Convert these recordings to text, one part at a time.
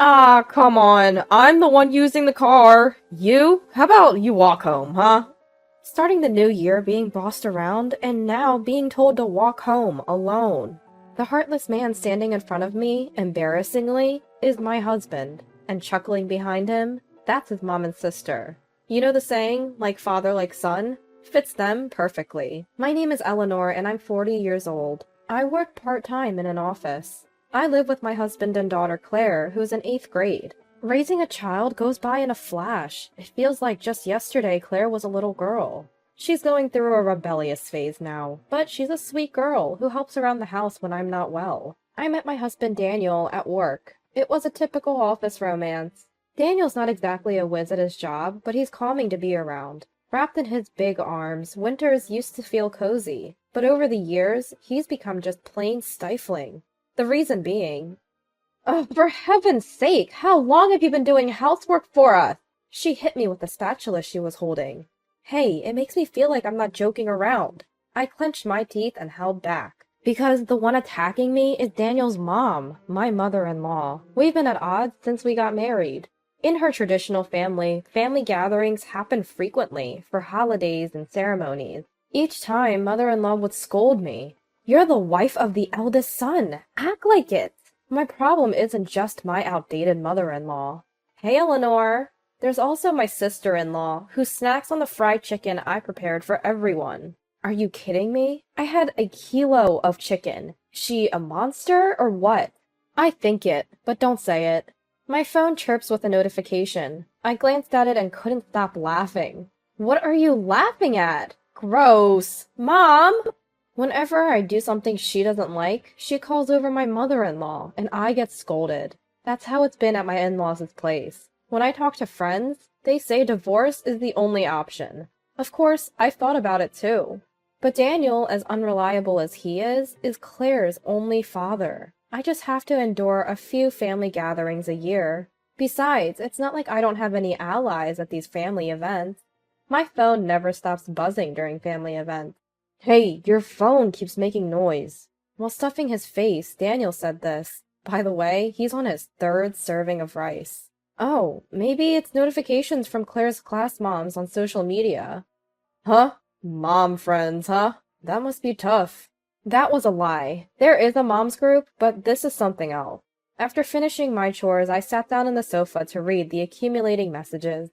Ah, come on. I'm the one using the car. You? How about you walk home, huh? Starting the new year being bossed around, and now being told to walk home alone. The heartless man standing in front of me, embarrassingly, is my husband, and chuckling behind him, that's his mom and sister. You know the saying, like father, like son? Fits them perfectly. My name is Eleanor, and I'm 40 years old. I work part-time in an office. I live with my husband and daughter Claire, who's in 8th grade. Raising a child goes by in a flash. It feels like just yesterday Claire was a little girl. She's going through a rebellious phase now, but she's a sweet girl who helps around the house when I'm not well. I met my husband Daniel at work. It was a typical office romance. Daniel's not exactly a whiz at his job, but he's calming to be around. Wrapped in his big arms, winters used to feel cozy, but over the years, he's become just plain stifling. The reason being, oh, for heaven's sake, how long have you been doing housework for us? She hit me with the spatula she was holding. Hey, it makes me feel like I'm not joking around. I clenched my teeth and held back. Because the one attacking me is Daniel's mom, my mother-in-law. We've been at odds since we got married. In her traditional family, family gatherings happen frequently for holidays and ceremonies. Each time, mother-in-law would scold me. You're the wife of the eldest son. Act like it. My problem isn't just my outdated mother-in-law. Hey, Eleanor. There's also my sister-in-law, who snacks on the fried chicken I prepared for everyone. Are you kidding me? I had a kilo of chicken. Is she a monster or what? I think it, but don't say it. My phone chirps with a notification. I glanced at it and couldn't stop laughing. What are you laughing at? Gross. Mom! Whenever I do something she doesn't like, she calls over my mother-in-law, and I get scolded. That's how it's been at my in-laws' place. When I talk to friends, they say divorce is the only option. Of course, I've thought about it too. But Daniel, as unreliable as he is Claire's only father. I just have to endure a few family gatherings a year. Besides, it's not like I don't have any allies at these family events. My phone never stops buzzing during family events. Hey, your phone keeps making noise. While stuffing his face, Daniel said this. By the way, he's on his 3rd serving of rice. Oh, maybe it's notifications from Claire's class moms on social media. Huh? Mom friends, huh? That must be tough. That was a lie. There is a mom's group, but this is something else. After finishing my chores, I sat down on the sofa to read the accumulating messages.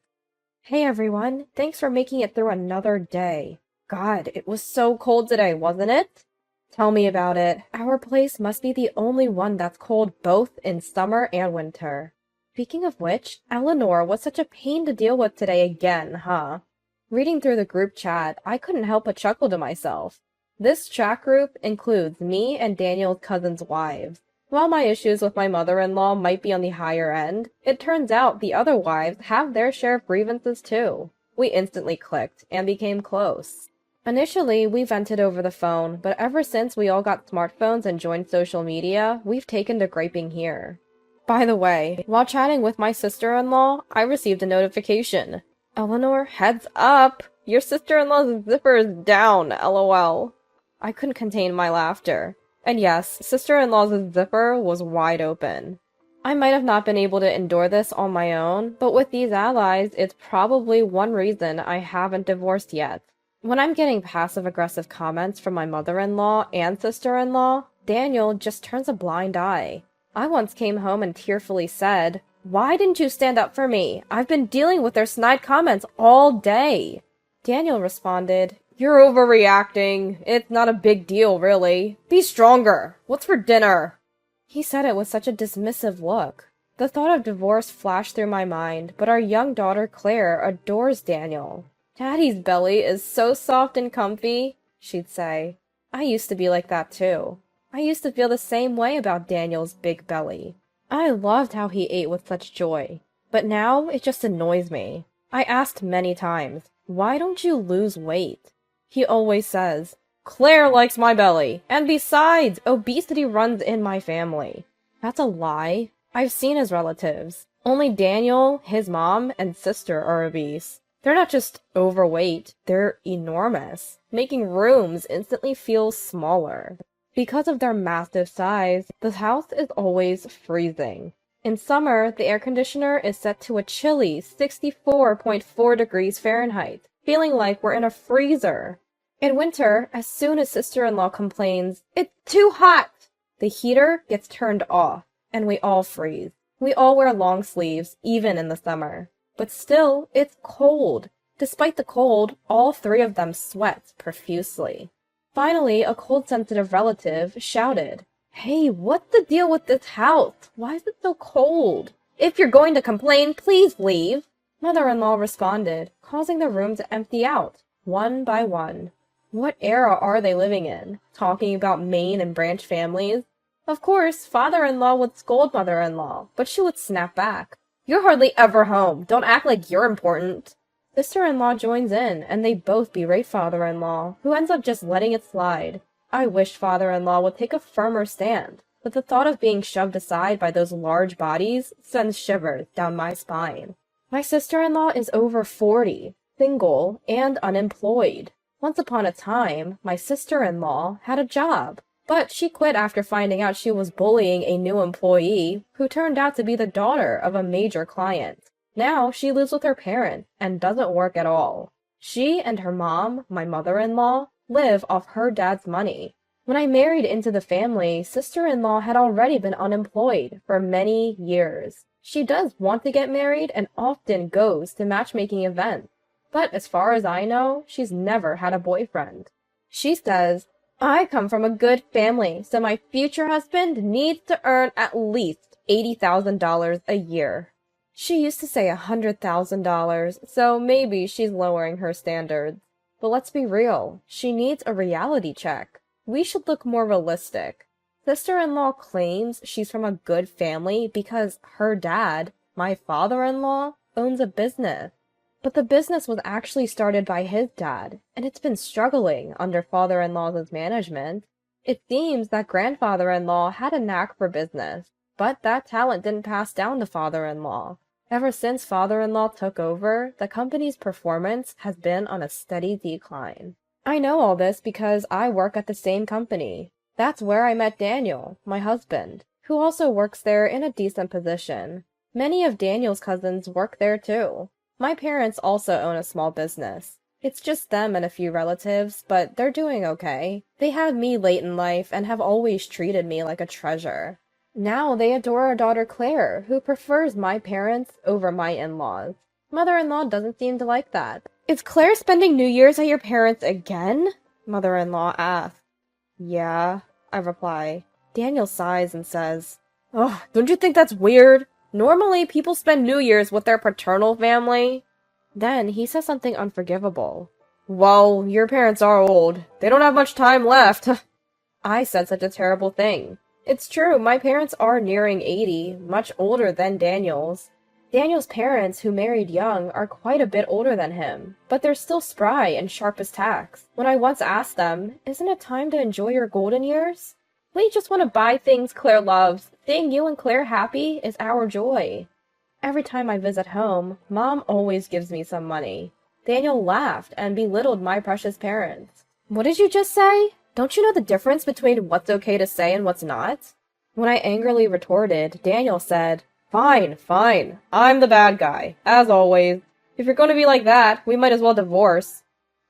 Hey everyone, thanks for making it through another day. God, it was so cold today, wasn't it? Tell me about it. Our place must be the only one that's cold both in summer and winter. Speaking of which, Eleanor was such a pain to deal with today again, huh? Reading through the group chat, I couldn't help but chuckle to myself. This chat group includes me and Daniel's cousins' wives. While my issues with my mother-in-law might be on the higher end, it turns out the other wives have their share of grievances too. We instantly clicked and became close. Initially, we vented over the phone, but ever since we all got smartphones and joined social media, we've taken to griping here. By the way, while chatting with my sister-in-law, I received a notification. Eleanor, heads up! Your sister-in-law's zipper is down, lol. I couldn't contain my laughter. And yes, sister-in-law's zipper was wide open. I might have not been able to endure this on my own, but with these allies, it's probably one reason I haven't divorced yet. When I'm getting passive-aggressive comments from my mother-in-law and sister-in-law, Daniel just turns a blind eye. I once came home and tearfully said, "Why didn't you stand up for me? I've been dealing with their snide comments all day." Daniel responded, "You're overreacting. It's not a big deal, really. Be stronger. What's for dinner?" He said it with such a dismissive look. The thought of divorce flashed through my mind, but our young daughter Claire adores Daniel. "Daddy's belly is so soft and comfy," she'd say. I used to be like that too. I used to feel the same way about Daniel's big belly. I loved how he ate with such joy. But now it just annoys me. I asked many times, "Why don't you lose weight?" He always says, "Claire likes my belly, and besides, obesity runs in my family." That's a lie. I've seen his relatives. Only Daniel, his mom, and sister are obese. They're not just overweight, they're enormous, making rooms instantly feel smaller. Because of their massive size, the house is always freezing. In summer, the air conditioner is set to a chilly 64.4 degrees Fahrenheit, feeling like we're in a freezer. In winter, as soon as sister-in-law complains, "It's too hot," the heater gets turned off, and we all freeze. We all wear long sleeves, even in the summer. But still, it's cold. Despite the cold, all three of them sweat profusely. Finally, a cold-sensitive relative shouted, "Hey, what's the deal with this house? Why is it so cold? If you're going to complain, please leave." Mother-in-law responded, causing the room to empty out, one by one. What era are they living in? Talking about main and branch families? Of course, father-in-law would scold mother-in-law, but she would snap back. "You're hardly ever home. Don't act like you're important." Sister-in-law joins in, and they both berate father-in-law, who ends up just letting it slide. I wish father-in-law would take a firmer stand, but the thought of being shoved aside by those large bodies sends shivers down my spine. My sister-in-law is over 40, single, and unemployed. Once upon a time, my sister-in-law had a job, but she quit after finding out she was bullying a new employee who turned out to be the daughter of a major client. Now she lives with her parents and doesn't work at all. She and her mom, my mother-in-law, live off her dad's money. When I married into the family, sister-in-law had already been unemployed for many years. She does want to get married and often goes to matchmaking events. But as far as I know, she's never had a boyfriend. She says, "I come from a good family, so my future husband needs to earn at least $80,000 a year." She used to say $100,000, so maybe she's lowering her standards. But let's be real, she needs a reality check. We should look more realistic. Sister-in-law claims she's from a good family because her dad, my father-in-law, owns a business. But the business was actually started by his dad, and it's been struggling under father-in-law's management. It seems that grandfather-in-law had a knack for business, but that talent didn't pass down to father-in-law. Ever since father-in-law took over, the company's performance has been on a steady decline. I know all this because I work at the same company. That's where I met Daniel, my husband, who also works there in a decent position. Many of Daniel's cousins work there too. My parents also own a small business. It's just them and a few relatives, but they're doing okay. They had me late in life and have always treated me like a treasure. Now they adore our daughter Claire, who prefers my parents over my in-laws. Mother-in-law doesn't seem to like that. "Is Claire spending New Year's at your parents' again?" Mother-in-law asks. "Yeah," I reply. Daniel sighs and says, "Oh, don't you think that's weird? Normally, people spend New Year's with their paternal family." Then he says something unforgivable. "Well, your parents are old. They don't have much time left." I said such a terrible thing. It's true, my parents are nearing 80, much older than Daniel's. Daniel's parents, who married young, are quite a bit older than him, but they're still spry and sharp as tacks. When I once asked them, "Isn't it time to enjoy your golden years?" "We just want to buy things Claire loves. Seeing you and Claire happy is our joy." Every time I visit home, Mom always gives me some money. Daniel laughed and belittled my precious parents. "What did you just say? Don't you know the difference between what's okay to say and what's not?" When I angrily retorted, Daniel said, Fine, fine. I'm the bad guy, as always. If you're going to be like that, we might as well divorce."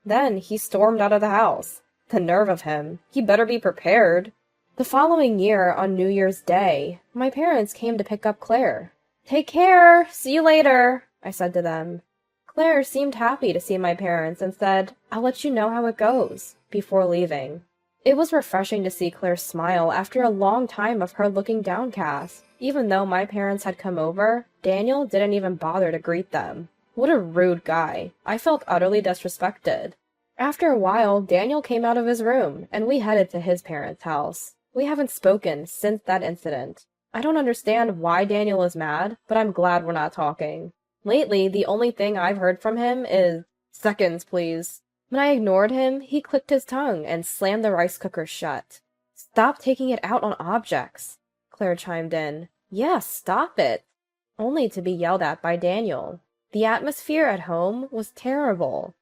Then he stormed out of the house. The nerve of him. He better be prepared. The following year, on New Year's Day, my parents came to pick up Claire. "Take care! See you later," I said to them. Claire seemed happy to see my parents and said, "I'll let you know how it goes," before leaving. It was refreshing to see Claire smile after a long time of her looking downcast. Even though my parents had come over, Daniel didn't even bother to greet them. What a rude guy. I felt utterly disrespected. After a while, Daniel came out of his room, and we headed to his parents' house. We haven't spoken since that incident. I don't understand why Daniel is mad, but I'm glad we're not talking. Lately, the only thing I've heard from him is, "Seconds, please." When I ignored him, he clicked his tongue and slammed the rice cooker shut. "Stop taking it out on objects," Claire chimed in. "Yes, stop it." Only to be yelled at by Daniel. The atmosphere at home was terrible.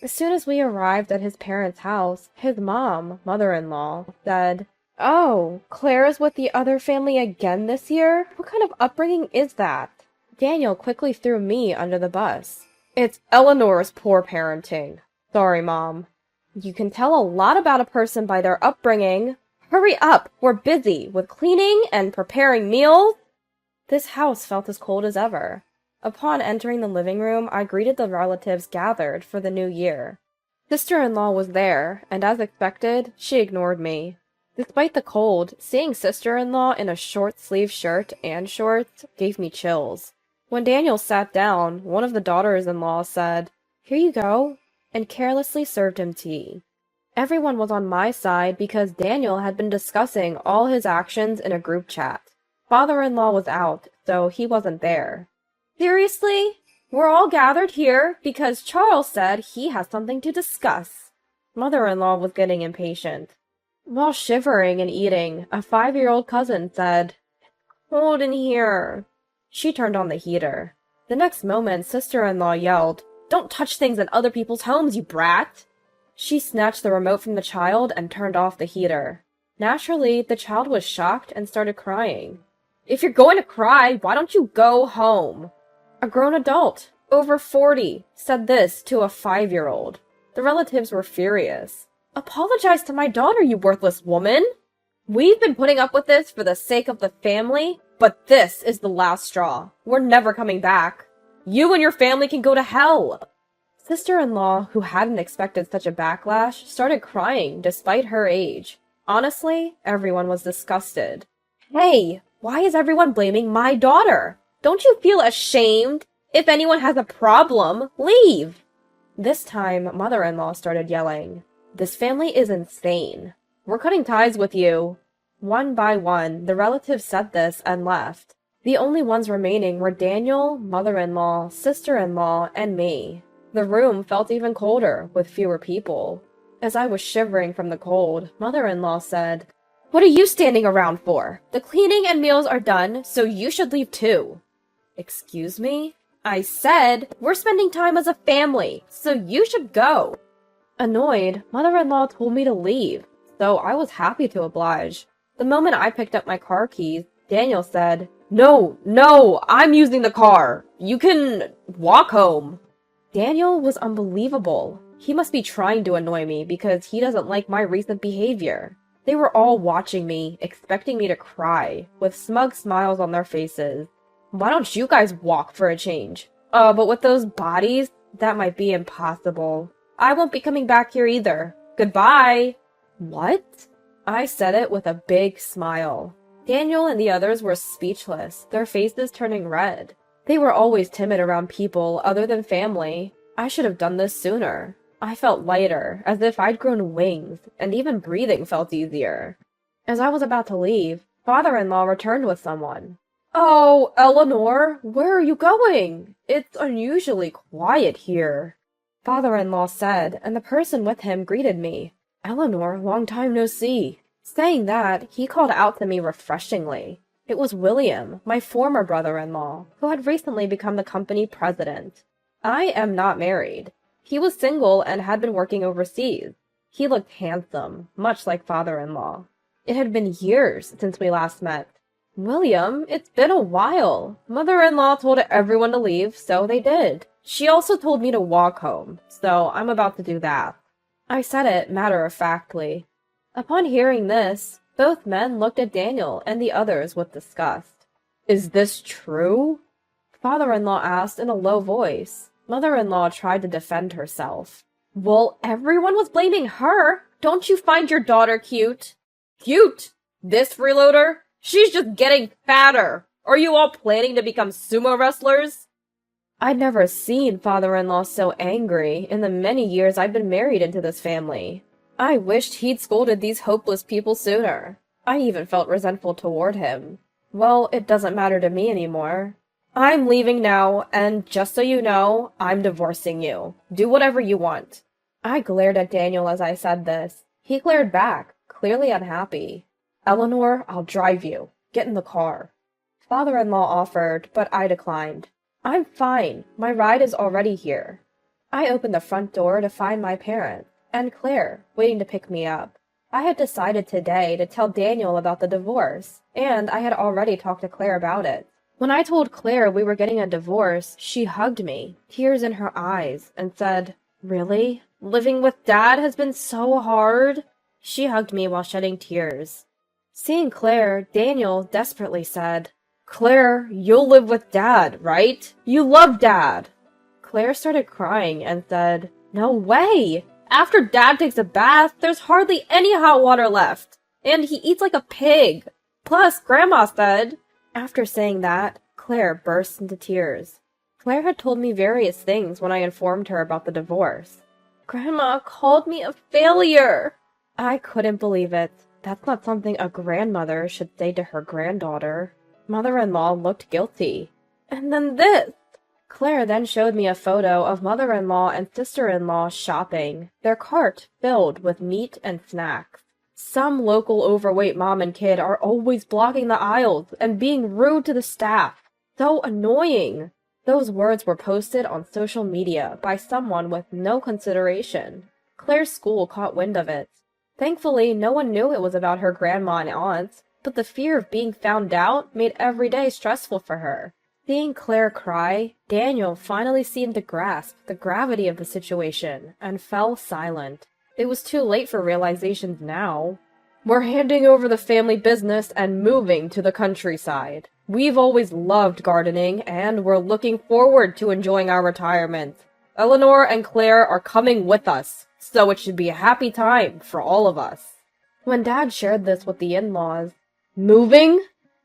As soon as we arrived at his parents' house, his mom, mother-in-law, said, Oh, Claire is with the other family again this year? What kind of upbringing is that? Daniel quickly threw me under the bus. It's Eleanor's poor parenting. Sorry, Mom. You can tell a lot about a person by their upbringing. Hurry up! We're busy with cleaning and preparing meals. This house felt as cold as ever. Upon entering the living room, I greeted the relatives gathered for the new year. Sister-in-law was there, and as expected, she ignored me. Despite the cold, seeing sister-in-law in a short-sleeved shirt and shorts gave me chills. When Daniel sat down, one of the daughters-in-law said, "Here you go," and carelessly served him tea. Everyone was on my side because Daniel had been discussing all his actions in a group chat. Father-in-law was out, so he wasn't there. Seriously? We're all gathered here because Charles said he has something to discuss. Mother-in-law was getting impatient. While shivering and eating, a 5-year-old cousin said, "It's cold in here." She turned on the heater. The next moment, sister-in-law yelled, "Don't touch things in other people's homes, you brat!" She snatched the remote from the child and turned off the heater. Naturally, the child was shocked and started crying. "If you're going to cry, why don't you go home?" A grown adult, over 40, said this to a 5-year-old. The relatives were furious. "Apologize to my daughter, you worthless woman! We've been putting up with this for the sake of the family, but this is the last straw. We're never coming back. You and your family can go to hell!" Sister-in-law, who hadn't expected such a backlash, started crying despite her age. Honestly, everyone was disgusted. "Hey, why is everyone blaming my daughter? Don't you feel ashamed? If anyone has a problem, leave!" This time, mother-in-law started yelling. "This family is insane. We're cutting ties with you." One by one, the relatives said this and left. The only ones remaining were Daniel, mother-in-law, sister-in-law, and me. The room felt even colder, with fewer people. As I was shivering from the cold, mother-in-law said, "What are you standing around for? The cleaning and meals are done, so you should leave too." "Excuse me?" "I said, we're spending time as a family, so you should go." Annoyed, mother-in-law told me to leave, so I was happy to oblige. The moment I picked up my car keys, Daniel said, No, I'm using the car. You can walk home." Daniel was unbelievable. He must be trying to annoy me because he doesn't like my recent behavior. They were all watching me, expecting me to cry, with smug smiles on their faces. "Why don't you guys walk for a change?" But with those bodies, that might be impossible. I won't be coming back here either. Goodbye." "What?" I said it with a big smile. Daniel and the others were speechless, their faces turning red. They were always timid around people other than family. I should have done this sooner. I felt lighter, as if I'd grown wings, and even breathing felt easier. As I was about to leave, father-in-law returned with someone. "Oh, Eleanor, where are you going? It's unusually quiet here," father-in-law said, and the person with him greeted me. "Eleanor, long time no see." Saying that, he called out to me refreshingly. It was William, my former brother-in-law, who had recently become the company president. I am not married. He was single and had been working overseas. He looked handsome, much like father-in-law. It had been years since we last met. "William, it's been a while. Mother-in-law told everyone to leave, so they did. She also told me to walk home, so I'm about to do that." I said it matter-of-factly. Upon hearing this, both men looked at Daniel and the others with disgust. "Is this true?" father-in-law asked in a low voice. Mother-in-law tried to defend herself. "Well, everyone was blaming her. Don't you find your daughter cute?" "Cute? This freeloader? She's just getting fatter. Are you all planning to become sumo wrestlers?" I'd never seen father-in-law so angry in the many years I'd been married into this family. I wished he'd scolded these hopeless people sooner. I even felt resentful toward him. Well, it doesn't matter to me anymore. I'm leaving now, and just so you know, I'm divorcing you. Do whatever you want. I glared at Daniel as I said this. He glared back, clearly unhappy. "Eleanor, I'll drive you. Get in the car." Father-in-law offered, but I declined. "I'm fine. My ride is already here." I opened the front door to find my parents, and Claire, waiting to pick me up. I had decided today to tell Daniel about the divorce, and I had already talked to Claire about it. When I told Claire we were getting a divorce, she hugged me, tears in her eyes, and said, "Really? Living with Dad has been so hard?" She hugged me while shedding tears. Seeing Claire, Daniel desperately said, "Claire, you'll live with Dad, right? You love Dad." Claire started crying and said, "No way! After Dad takes a bath, there's hardly any hot water left, and he eats like a pig. Plus, Grandma said—" After saying that, Claire burst into tears. Claire had told me various things when I informed her about the divorce. "Grandma called me a failure." I couldn't believe it. That's not something a grandmother should say to her granddaughter. Mother-in-law looked guilty. And then this! Claire then showed me a photo of mother-in-law and sister-in-law shopping, their cart filled with meat and snacks. Some local overweight mom and kid are always blocking the aisles and being rude to the staff. So annoying! Those words were posted on social media by someone with no consideration. Claire's school caught wind of it. Thankfully, no one knew it was about her grandma and aunts, but the fear of being found out made every day stressful for her. Seeing Claire cry, Daniel finally seemed to grasp the gravity of the situation and fell silent. It was too late for realizations now. "We're handing over the family business and moving to the countryside. We've always loved gardening, and we're looking forward to enjoying our retirement. Eleanor and Claire are coming with us, so it should be a happy time for all of us." When Dad shared this with the in-laws, "Moving?"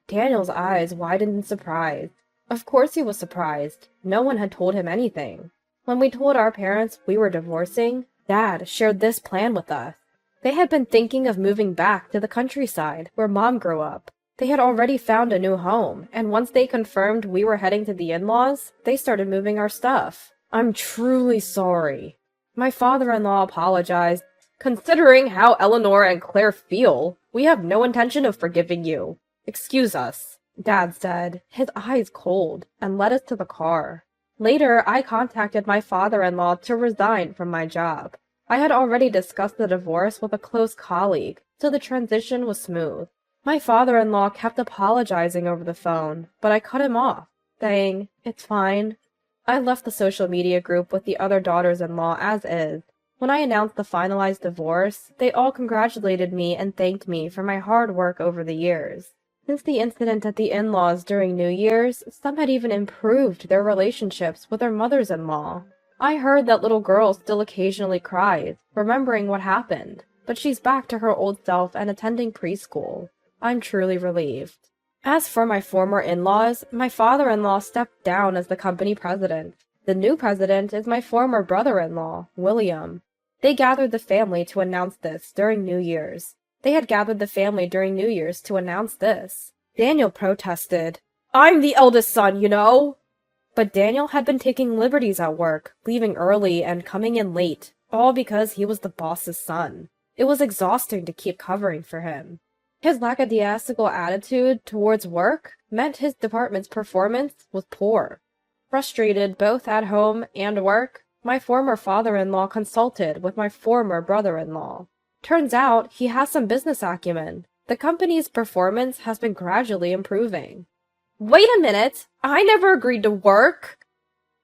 Daniel's eyes widened in surprise. Of course he was surprised. No one had told him anything. When we told our parents we were divorcing, Dad shared this plan with us. They had been thinking of moving back to the countryside where Mom grew up. They had already found a new home, and once they confirmed we were heading to the in-laws, they started moving our stuff. "I'm truly sorry." My father-in-law apologized. "Considering how Eleanor and Claire feel, we have no intention of forgiving you. Excuse us," Dad said, his eyes cold, and led us to the car. Later, I contacted my father-in-law to resign from my job. I had already discussed the divorce with a close colleague, so the transition was smooth. My father-in-law kept apologizing over the phone, but I cut him off, saying, "It's fine." I left the social media group with the other daughters-in-law as is. When I announced the finalized divorce, they all congratulated me and thanked me for my hard work over the years. Since the incident at the in-laws during New Year's, some had even improved their relationships with their mothers-in-law. I heard that little girl still occasionally cries, remembering what happened, but she's back to her old self and attending preschool. I'm truly relieved. As for my former in-laws, my father-in-law stepped down as the company president. The new president is my former brother-in-law, William. They gathered the family to announce this during New Year's. Daniel protested. "I'm the eldest son, you know!" But Daniel had been taking liberties at work, leaving early and coming in late, all because he was the boss's son. It was exhausting to keep covering for him. His lackadaisical attitude towards work meant his department's performance was poor. Frustrated both at home and work, my former father-in-law consulted with my former brother-in-law. Turns out he has some business acumen. The company's performance has been gradually improving. "Wait a minute! I never agreed to work!"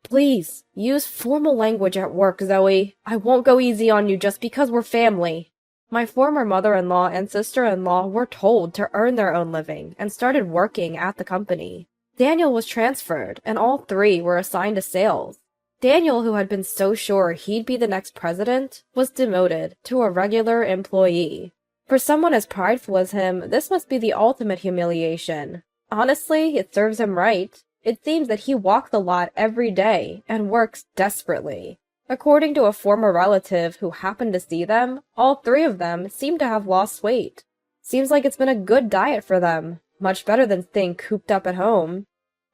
"Please, use formal language at work, Zoe. I won't go easy on you just because we're family." My former mother-in-law and sister-in-law were told to earn their own living and started working at the company. Daniel was transferred, and all three were assigned to sales. Daniel, who had been so sure he'd be the next president, was demoted to a regular employee. For someone as prideful as him, this must be the ultimate humiliation. Honestly, it serves him right. It seems that he walks a lot every day and works desperately. According to a former relative who happened to see them, all three of them seem to have lost weight. Seems like it's been a good diet for them, much better than staying cooped up at home.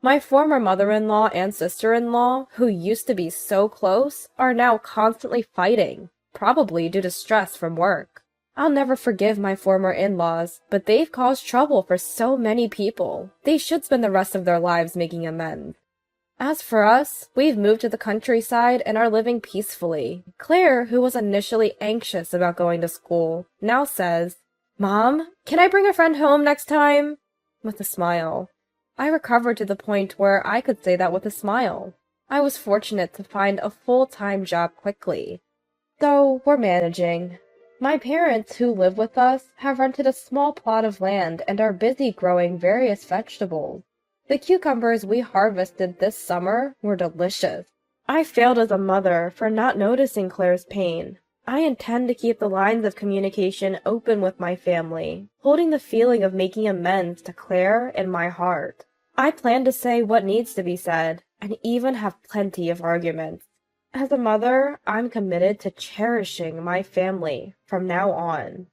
My former mother-in-law and sister-in-law, who used to be so close, are now constantly fighting, probably due to stress from work. I'll never forgive my former in-laws, but they've caused trouble for so many people. They should spend the rest of their lives making amends. As for us, we've moved to the countryside and are living peacefully. Claire, who was initially anxious about going to school, now says, "Mom, can I bring a friend home next time?" With a smile. I recovered to the point where I could say that with a smile. I was fortunate to find a full-time job quickly. Though we're managing. My parents, who live with us, have rented a small plot of land and are busy growing various vegetables. The cucumbers we harvested this summer were delicious. I failed as a mother for not noticing Claire's pain. I intend to keep the lines of communication open with my family, holding the feeling of making amends to Claire in my heart. I plan to say what needs to be said, and even have plenty of arguments. As a mother, I'm committed to cherishing my family from now on.